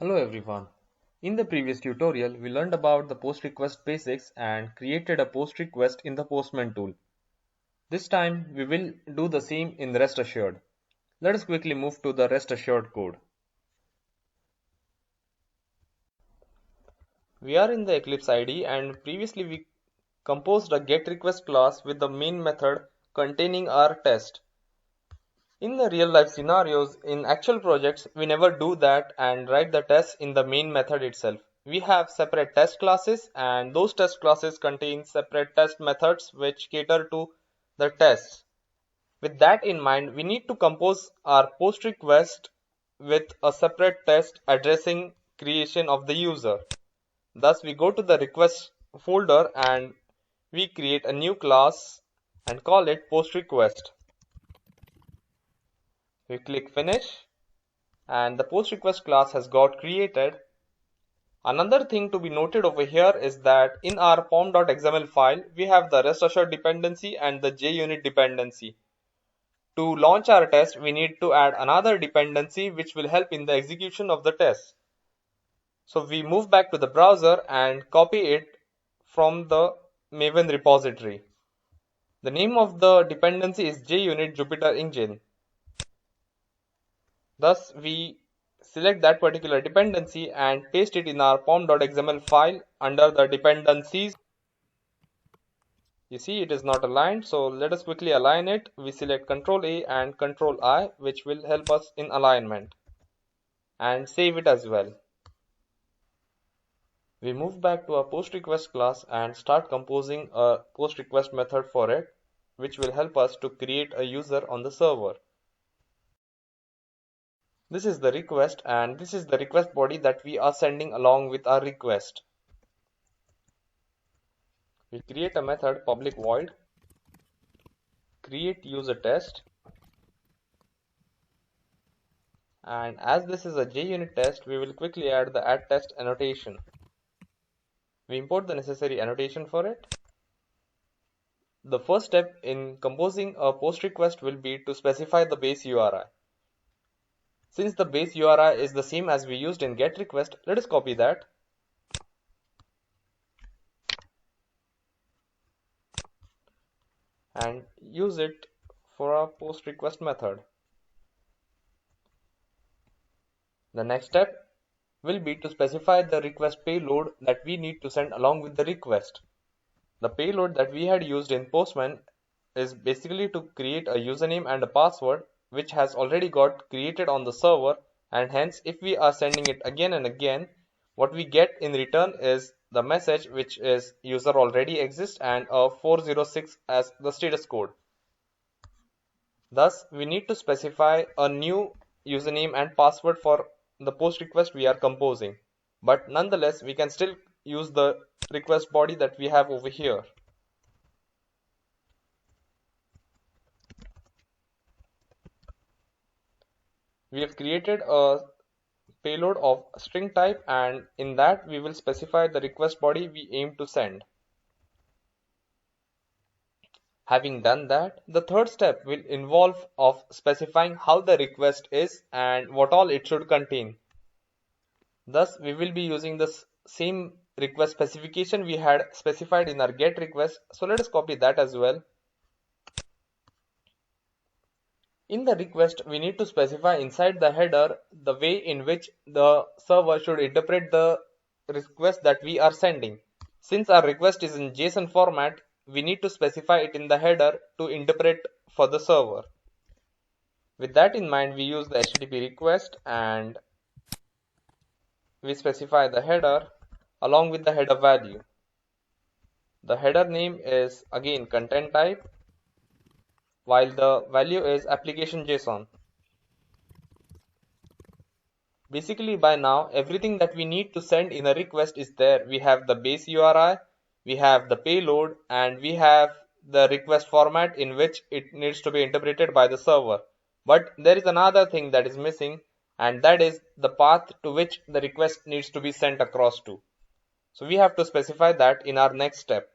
Hello everyone. In the previous tutorial, we learned about the post request basics and created a post request in the Postman tool. This time, we will do the same in Rest Assured. Let us quickly move to the Rest Assured code. We are in the Eclipse IDE and previously we composed a getRequest class with the main method containing our test. In the real life scenarios, in actual projects, we never do that and write the tests in the main method itself. We have separate test classes and those test classes contain separate test methods which cater to the tests. With that in mind, we need to compose our post request with a separate test addressing creation of the user. Thus, we go to the request folder and we create a new class and call it post request. We click finish and the post request class has got created. Another thing to be noted over here is that in our pom.xml file, we have the rest assured dependency and the JUnit dependency. To launch our test, we need to add another dependency which will help in the execution of the test. So we move back to the browser and copy it from the Maven repository. The name of the dependency is JUnit Jupyter Engine. Thus, we select that particular dependency and paste it in our pom.xml file under the dependencies. You see it is not aligned, so let us quickly align it. We select Ctrl A and Ctrl I, which will help us in alignment, and save it as well. We move back to our post request class and start composing a post request method for it, which will help us to create a user on the server. This is the request and this is the request body that we are sending along with our request. We create a method public void create user test, and as this is a JUnit test, we will quickly add the add test annotation. We import the necessary annotation for it. The first step in composing a post request will be to specify the base URI. Since the base URI is the same as we used in getRequest, let us copy that. And use it for our post request method. The next step will be to specify the request payload that we need to send along with the request. The payload that we had used in Postman is basically to create a username and a password which has already got created on the server, and hence if we are sending it again and again, what we get in return is the message which is user already exists and a 406 as the status code. Thus, we need to specify a new username and password for the post request we are composing. But nonetheless, we can still use the request body that we have over here. We have created a payload of string type, and in that we will specify the request body we aim to send. Having done that, the third step will involve of specifying how the request is and what all it should contain. Thus, we will be using the same request specification we had specified in our get request. So let us copy that as well. In the request, we need to specify inside the header the way in which the server should interpret the request that we are sending. Since our request is in JSON format, we need to specify it in the header to interpret for the server. With that in mind, we use the HTTP request and we specify the header along with the header value. The header name is again content type, while the value is application JSON. Basically, by now, everything that we need to send in a request is there. We have the base URI, we have the payload, and we have the request format in which it needs to be interpreted by the server. But there is another thing that is missing, and that is the path to which the request needs to be sent across to. So we have to specify that in our next step.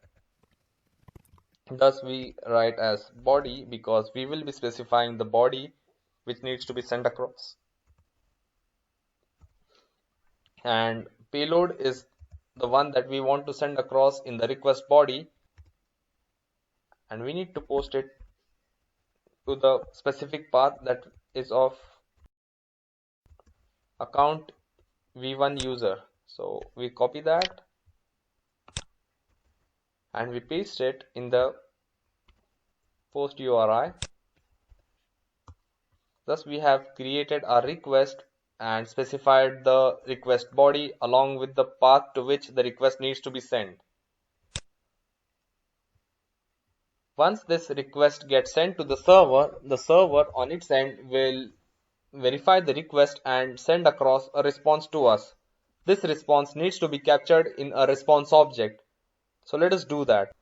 Thus we write as body because we will be specifying the body which needs to be sent across. and payload is the one that we want to send across in the request body, and we need to post it to the specific path that is of account v1 user. So we copy that and we paste it in the post URI. Thus we have created a request and specified the request body along with the path to which the request needs to be sent. Once this request gets sent to the server on its end will verify the request and send across a response to us. This response needs to be captured in a response object. So let us do that.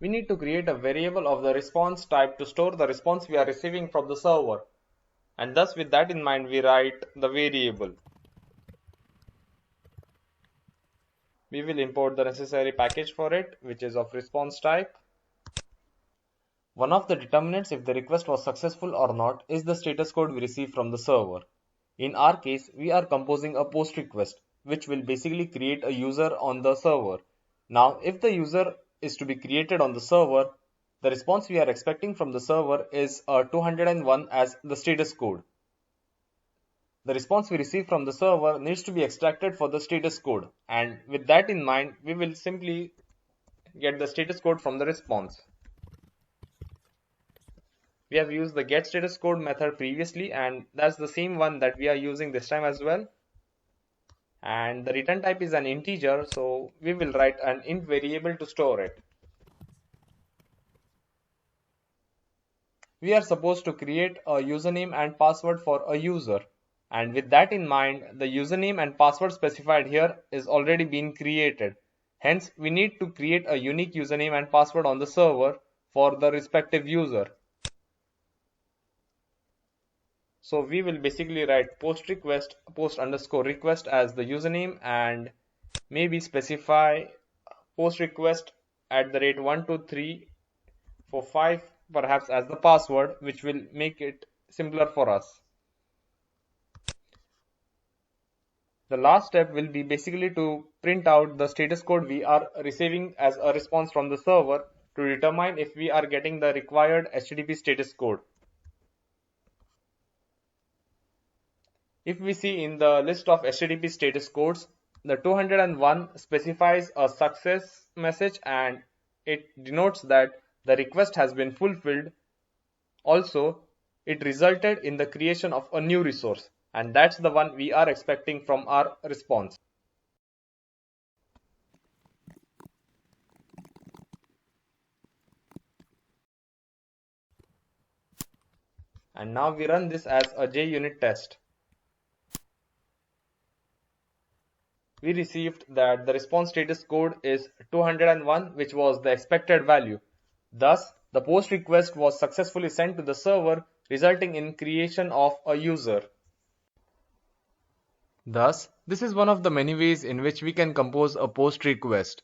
We need to create a variable of the response type to store the response we are receiving from the server. And thus with that in mind we write the variable. We will import the necessary package for it, which is of response type. One of the determinants if the request was successful or not is the status code we receive from the server. In our case, we are composing a post request, which will basically create a user on the server. Now, if the user is to be created on the server, the response we are expecting from the server is 201 as the status code. The response we receive from the server needs to be extracted for the status code, and with that in mind, we will simply get the status code from the response. We have used the getStatusCode method previously, and that's the same one that we are using this time as well. And the return type is an integer, so we will write an int variable to store it. We are supposed to create a username and password for a user, and with that in mind, the username and password specified here is already been created. Hence, we need to create a unique username and password on the server for the respective user. So we will basically write post underscore request as the username, and maybe specify post request at the rate 12345 perhaps as the password, which will make it simpler for us. The last step will be basically to print out the status code we are receiving as a response from the server to determine if we are getting the required HTTP status code. If we see in the list of HTTP status codes, the 201 specifies a success message and it denotes that the request has been fulfilled. Also, it resulted in the creation of a new resource, and that's the one we are expecting from our response. And now we run this as a JUnit test. We received that the response status code is 201, which was the expected value. Thus, the post request was successfully sent to the server, resulting in creation of a user. Thus, this is one of the many ways in which we can compose a post request.